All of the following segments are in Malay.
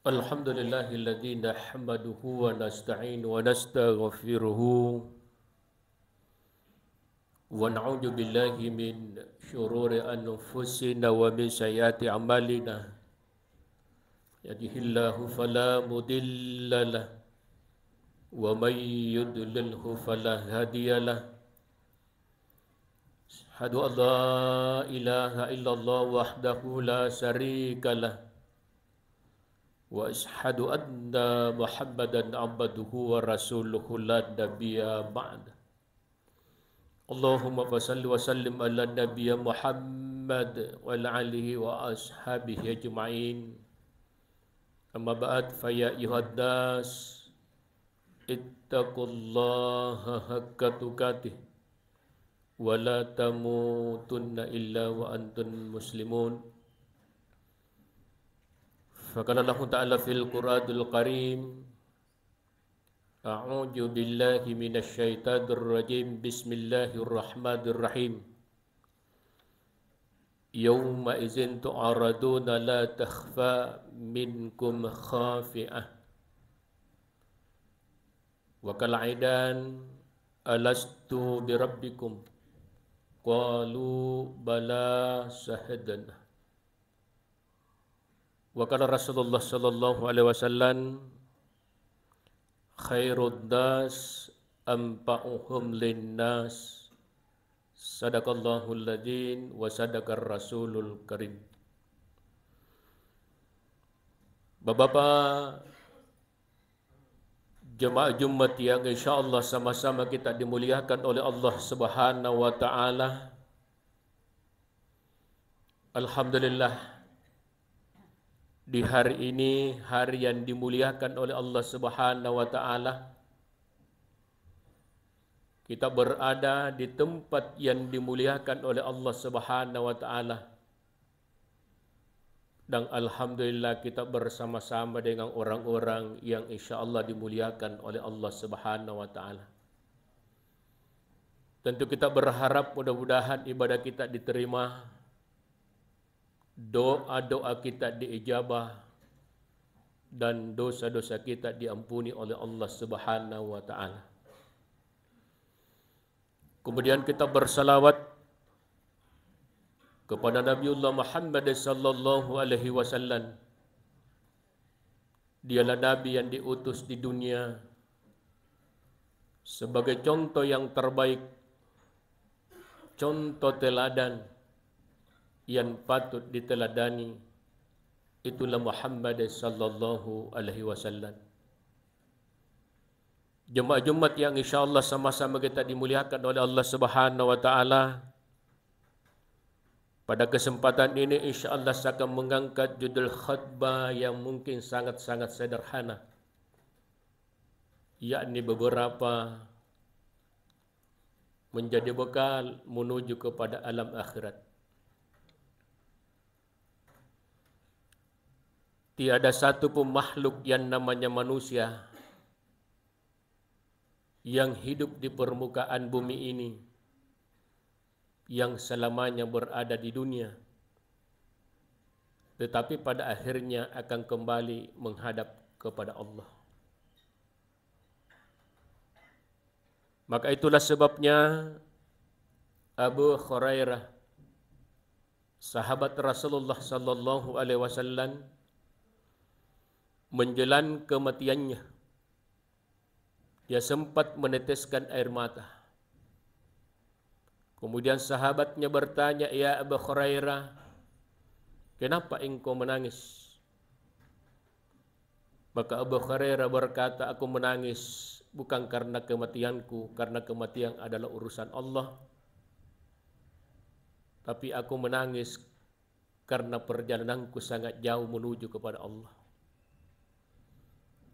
Alhamdulillahilladzi nahmaduhu wa nasta'inu wa nastaghfiruhu wa na'udzu billahi min syururi anfusina wa min sayyiati a'malina. Yahdihillahu fala mudilla lahu wa may yudlilhu fala hadiya lahu. Asyhadu an la ilaha illallah wahdahu la syarika lahu wa asyhadu anna Muhammadan abduhu wa rasuluhu la nabiyya ba'da. Allahumma salli wa sallim ala nabiyya Muhammad wa ala alihi wa ashabihi ajma'in. Amma ba'd, fa ya ayyuhan nas ittaqullaha haqqa tuqatih wa la tamutunna illa wa antum muslimun. Faqala Allah Ta'ala fil Qur'anil Karim, A'udzu billahi minasy syaithanir rajim. Bismillahirrahmanirrahim. Yauma idzin tu'araduna la takhfa minkum khafi'ah. Wa kal'idan alastu birabbikum qalu bala syahadna. Wa qala Rasulullah sallallahu alaihi wasallam, khairun nas anfa'uhum linnas. Sadaqallahul ladzin wa sadaqar rasulul karim. Bapak-bapak jemaah Jumat yang insyaallah sama-sama kita dimuliakan oleh Allah Subhanahu wa taala. Alhamdulillah, di hari ini, hari yang dimuliakan oleh Allah Subhanahu wa taala, kita berada di tempat yang dimuliakan oleh Allah Subhanahu wa taala. Dan alhamdulillah kita bersama-sama dengan orang-orang yang insyaallah dimuliakan oleh Allah Subhanahu wa taala. Tentu kita berharap mudah-mudahan ibadah kita diterima, doa-doa kita diijabah, dan dosa-dosa kita diampuni oleh Allah Subhanahu wa taala. Kemudian kita bersalawat kepada Nabiullah Muhammad sallallahu alaihi wasallam. Dialah nabi yang diutus di dunia sebagai contoh yang terbaik, contoh teladan yang patut diteladani. Itulah Muhammad sallallahu alaihi wasallam. Jemaah Jumat yang insyaallah sama-sama kita dimuliakan oleh Allah Subhanahu wa taala. Pada kesempatan ini insyaallah saya akan mengangkat judul khutbah yang mungkin sangat-sangat sederhana, yakni beberapa menjadi bekal menuju kepada alam akhirat. Tiada satu pun makhluk yang namanya manusia yang hidup di permukaan bumi ini yang selamanya berada di dunia, tetapi pada akhirnya akan kembali menghadap kepada Allah. Maka itulah sebabnya Abu Hurairah, sahabat Rasulullah sallallahu alaihi wasallam, menjelang kematiannya, dia sempat meneteskan air mata. Kemudian sahabatnya bertanya, "Ya Abu Hurairah, kenapa engkau menangis?" Maka Abu Hurairah berkata, "Aku menangis bukan karena kematianku, karena kematian adalah urusan Allah. Tapi aku menangis karena perjalananku sangat jauh menuju kepada Allah.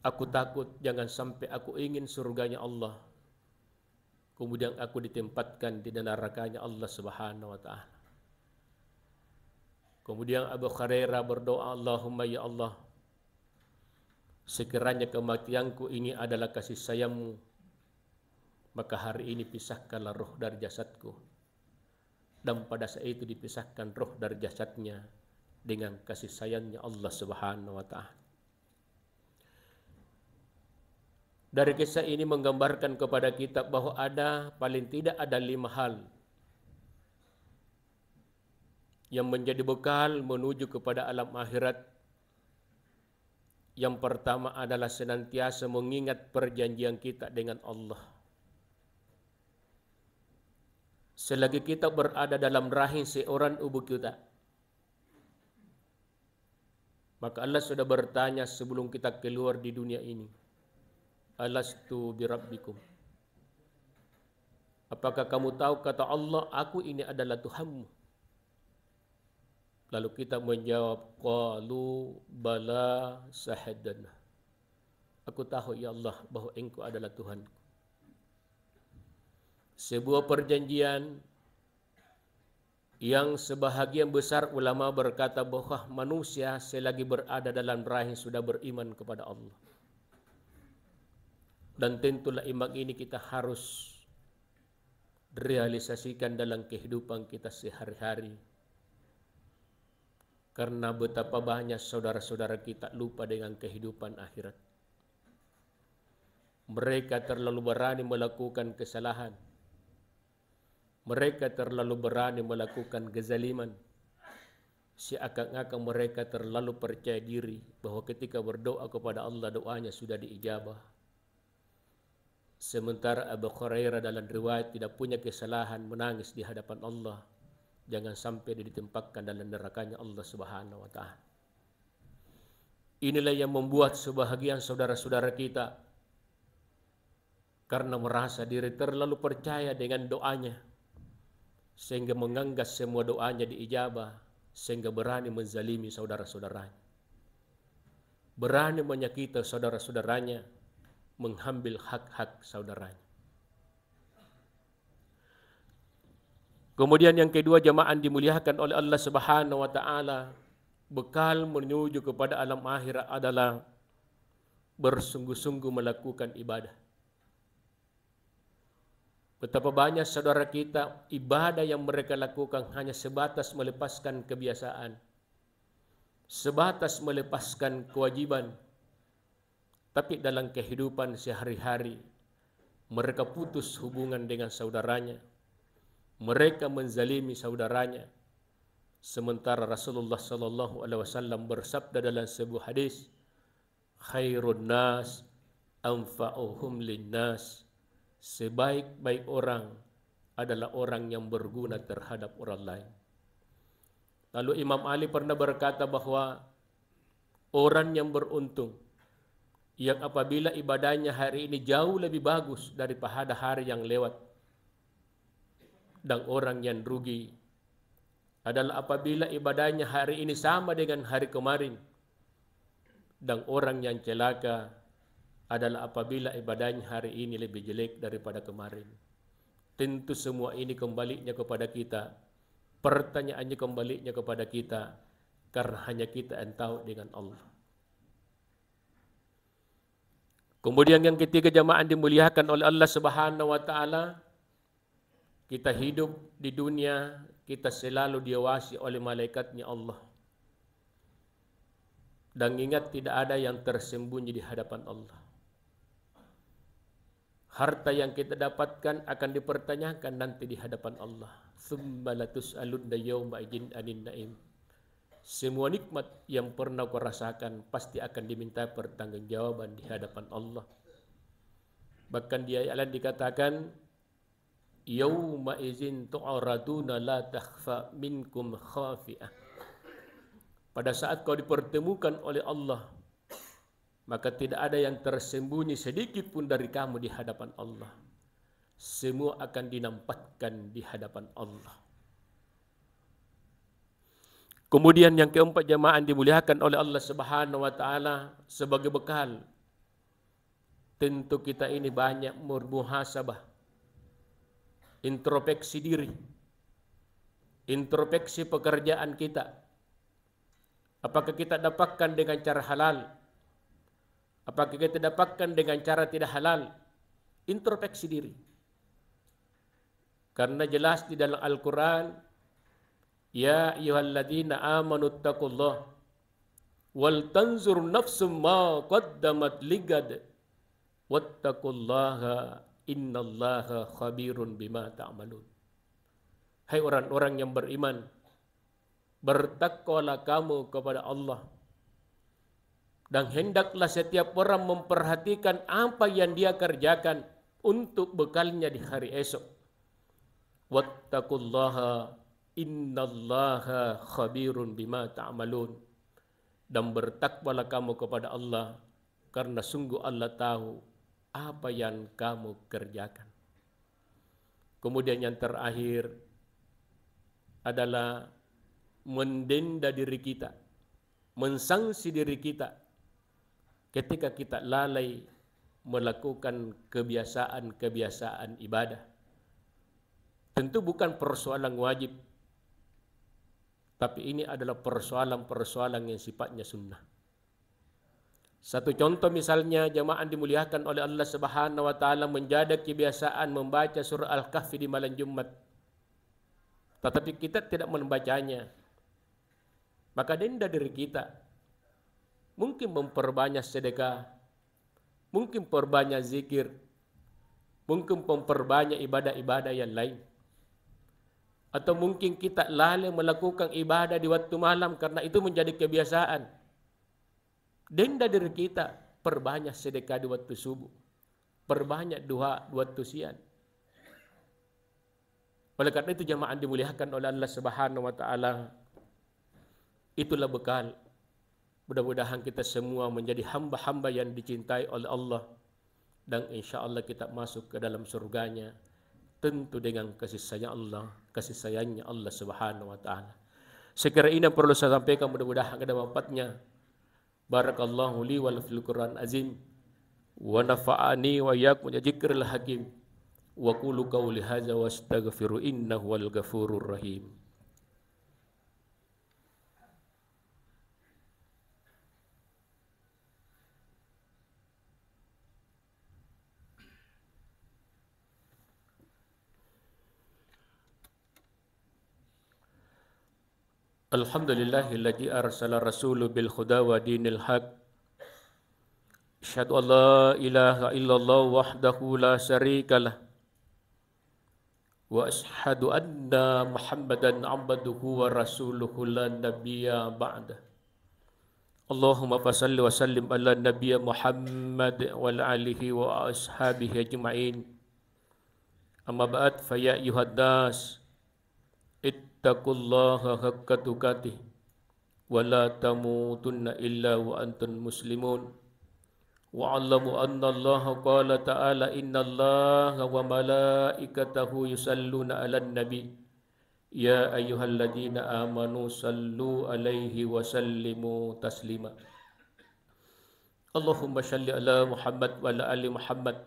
Aku takut jangan sampai aku ingin surganya Allah, kemudian aku ditempatkan di nerakanya Allah Subhanahu wa taala." Kemudian Abu Hurairah berdoa, "Allahumma ya Allah, sekiranya kematianku ini adalah kasih sayang-Mu, maka hari ini pisahkanlah roh dari jasadku." Dan pada saat itu dipisahkan roh dari jasadnya dengan kasih sayangnya Allah Subhanahu wa taala. Dari kisah ini menggambarkan kepada kita bahwa paling tidak ada 5 hal yang menjadi bekal menuju kepada alam akhirat. Yang pertama adalah senantiasa mengingat perjanjian kita dengan Allah. Selagi kita berada dalam rahim seorang ibu kita, maka Allah sudah bertanya sebelum kita keluar di dunia ini, alastu birabbikum. Apakah kamu tahu, kata Allah, aku ini adalah Tuhanmu? Lalu kita menjawab, qalu bala sahadana. Aku tahu ya Allah bahwa Engkau adalah Tuhanku. Sebuah perjanjian yang sebahagian besar ulama berkata bahwa manusia selagi berada dalam rahim sudah beriman kepada Allah. Dan tentulah iman ini kita harus realisasikan dalam kehidupan kita sehari-hari. Karena betapa banyak saudara-saudara kita lupa dengan kehidupan akhirat. Mereka terlalu berani melakukan kesalahan. Mereka terlalu berani melakukan kezaliman. Seakan-akan mereka terlalu percaya diri bahwa ketika berdoa kepada Allah, doanya sudah diijabah. Sementara Abu Hurairah dalam riwayat tidak punya kesalahan, menangis di hadapan Allah. Jangan sampai dia ditempatkan dalam nerakanya Allah Subhanahu wa Ta'ala. Inilah yang membuat sebahagian saudara-saudara kita karena merasa diri terlalu percaya dengan doanya, sehingga menganggap semua doanya diijabah, sehingga berani menzalimi saudara-saudaranya, berani menyakiti saudara-saudaranya, mengambil hak-hak saudaranya. Kemudian yang kedua, jamaah dimuliakan oleh Allah Subhanahu wa Ta'ala, bekal menuju kepada alam akhirat adalah bersungguh-sungguh melakukan ibadah. Betapa banyak saudara kita ibadah yang mereka lakukan hanya sebatas melepaskan kebiasaan, sebatas melepaskan kewajiban, tapi dalam kehidupan sehari-hari mereka putus hubungan dengan saudaranya. Mereka menzalimi saudaranya. Sementara Rasulullah sallallahu alaihi wasallam bersabda dalam sebuah hadis, khairun nas anfa'uhum linnas. Sebaik-baik orang adalah orang yang berguna terhadap orang lain. Lalu Imam Ali pernah berkata bahwa orang yang beruntung yang apabila ibadahnya hari ini jauh lebih bagus daripada hari yang lewat. Dan orang yang rugi adalah apabila ibadahnya hari ini sama dengan hari kemarin. Dan orang yang celaka adalah apabila ibadahnya hari ini lebih jelek daripada kemarin. Tentu semua ini kembalinya kepada kita. Pertanyaannya kembalinya kepada kita. Karena hanya kita yang tahu dengan Allah. Kemudian yang ketiga, jamaah dimuliakan oleh Allah Subhanahu wa Ta'ala, kita hidup di dunia, kita selalu diawasi oleh malaikatnya Allah. Dan ingat, tidak ada yang tersembunyi di hadapan Allah. Harta yang kita dapatkan akan dipertanyakan nanti di hadapan Allah. Tsumma latus'alunna yawma idzin 'anil na'im. Semua nikmat yang pernah kau rasakan pasti akan diminta pertanggungjawaban di hadapan Allah. Bahkan di ayat lain dikatakan, yauma idzin tu'raduna la takhfa minkum khafi'ah. Pada saat kau dipertemukan oleh Allah, maka tidak ada yang tersembunyi sedikit pun dari kamu di hadapan Allah. Semua akan dinampakkan di hadapan Allah. Kemudian yang keempat, jamaah dimuliakan oleh Allah Subhanahu wa Ta'ala, sebagai bekal, tentu kita ini banyak bermuhasabah, introspeksi diri, introspeksi pekerjaan kita. Apakah kita dapatkan dengan cara halal? Apakah kita dapatkan dengan cara tidak halal? Introspeksi diri. Karena jelas di dalam Al-Quran, ya ayyuhalladzina amanu taqullah wal tanzur nafsum ma qaddamat ligad wattaqullaha innallaha khabirun bima ta'malun. Hai orang-orang yang beriman, bertakwalah kamu kepada Allah, dan hendaklah setiap orang memperhatikan apa yang dia kerjakan untuk bekalnya di hari esok. Wattaqullaha innallaha khabirun bima ta'malun. Dan bertakwalah kamu kepada Allah, karena sungguh Allah tahu apa yang kamu kerjakan. Kemudian yang terakhir adalah mendenda diri kita, mensangsi diri kita ketika kita lalai melakukan kebiasaan-kebiasaan ibadah. Tentu bukan persoalan wajib, tapi ini adalah persoalan-persoalan yang sifatnya sunnah. Satu contoh misalnya, jamaah dimuliakan oleh Allah Subhanahu wa taala menjaga kebiasaan membaca surah Al-Kahfi di malam Jumat, tetapi kita tidak membacanya. Maka denda diri kita, mungkin memperbanyak sedekah, mungkin perbanyak zikir, mungkin memperbanyak ibadah-ibadah yang lain. Atau mungkin kita lalai melakukan ibadah di waktu malam karena itu menjadi kebiasaan. Denda diri kita, perbanyak sedekah di waktu subuh, perbanyak duha di waktu siang. Oleh karena itu jamaah dimuliakan oleh Allah Subhanahu wa taala, itulah bekal. Mudah-mudahan kita semua menjadi hamba-hamba yang dicintai oleh Allah, dan insya Allah kita masuk ke dalam surganya, tentu dengan kasih sayangnya Allah Subhanahu wa taala. Sekira ini yang perlu saya sampaikan, mudah-mudahan ada manfaatnya. Barakallahu li wal fil Qur'an azim wa nafa'ani wa iyyakum bi dzikril hakim wa qulu qawli hadza wastaghfiru innahu wal ghafurur rahim. Alhamdulillahilladzi arsala rasuluhu bil huda wa dinil haq. Asyhadu an la ilaha illallah wahdahu la syarikalah. Wa asyhadu anna Muhammadan abduhu wa rasuluhu la nabiyya ba'dah. Allahumma fasalli wa sallim ala nabiyya Muhammad wa ala alihi wa ashabihi ajma'in. Amma ba'd, fa ya ayyuhan nas ittaqullaha haqqa tuqatih wa la tamutunna illa wa antum muslimun. Wa 'allamu anna Allaha qala ta'ala innallaha wa malaikatahu yusalluna 'alan nabi ya ayyuhalladzina amanu sallu 'alaihi wa sallimu taslima. Allahumma shalli ala Muhammad wa ala ali Muhammad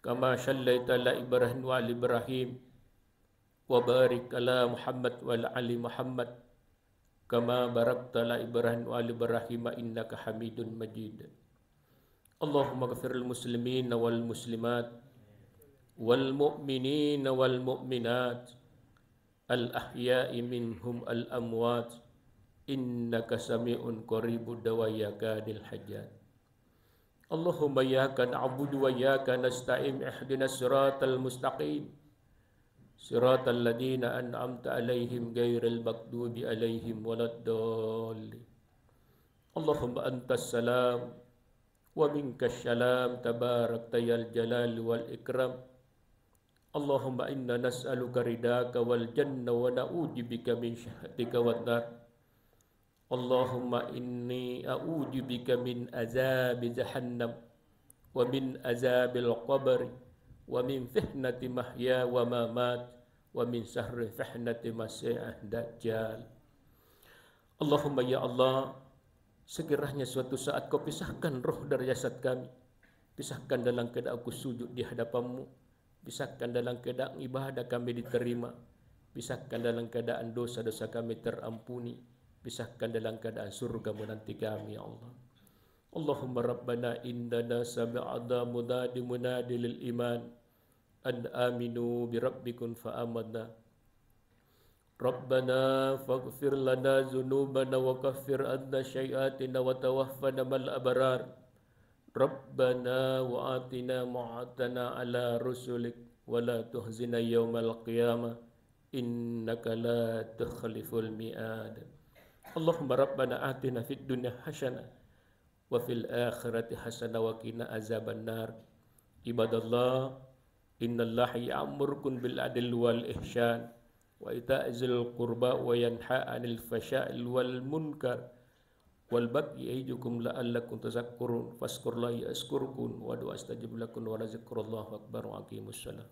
kama shallaita ala Ibrahim wa ali Ibrahim wa barik ala Muhammad wa ala ali Muhammad kama barakta ala Ibrahim wa ali Ibrahim innaka Hamidun Majid. Allahumma ghfiril muslimina wal muslimat wal mu'minina wal mu'minat al ahya'i minhum al amwat innaka sami'un qaribud dawayakadil hajat. Allahumma iyyaka na'budu wa iyyaka nasta'in ihdinas siratal mustaqim siratal ladzina an'amta 'alaihim ghairil maghdubi 'alaihim waladdallin. Allahumma antas salam wa minkas salam tabarakta yal jalal wal ikram. Allahumma inna nas'aluka ridaka wal janna wa na'udzubika min syahhatika wan nar. Allahumma inni a'udzubika min azabi jahannam wa min azabil qabri wa min fitnati mahya wa mamat wa min syarri fitnati masiihid dajjal. Allahumma ya Allah, sekiranya suatu saat kau pisahkan roh dari jasad kami, pisahkan dalam keadaan aku sujud di hadapanmu, pisahkan dalam keadaan ibadah kami diterima, pisahkan dalam keadaan dosa-dosa kami terampuni, pisahkan dalam keadaan surga menanti kami ya Allah. Allahumma rabbana innana sami'na munadi lil iman an aminu bi rabbikum fa amanna. Rabbana faghfir lana dzunubana wa kaffir anna sayyi'atina wa tawaffana mal abrar Rabbana wa atina ma'atana ala rusulik wa la tuhzina yawmal qiyamah innaka la tukhliful mi'ad. Allahumma rabbana atina fid dunya hasanah wa fil akhirati hasanah wa qina azaban nar. Ibadallah, innallaha ya'murukum bil adli wal ihsan wa ita'zil qurba wa yanha 'anil fahsya'i wal munkar wal baghi ya'idukum la'allakum tadhakkarun fazkurullaha yazkurkum wa astajib lakum wa la zikrullahi akbar wa aqimus salam.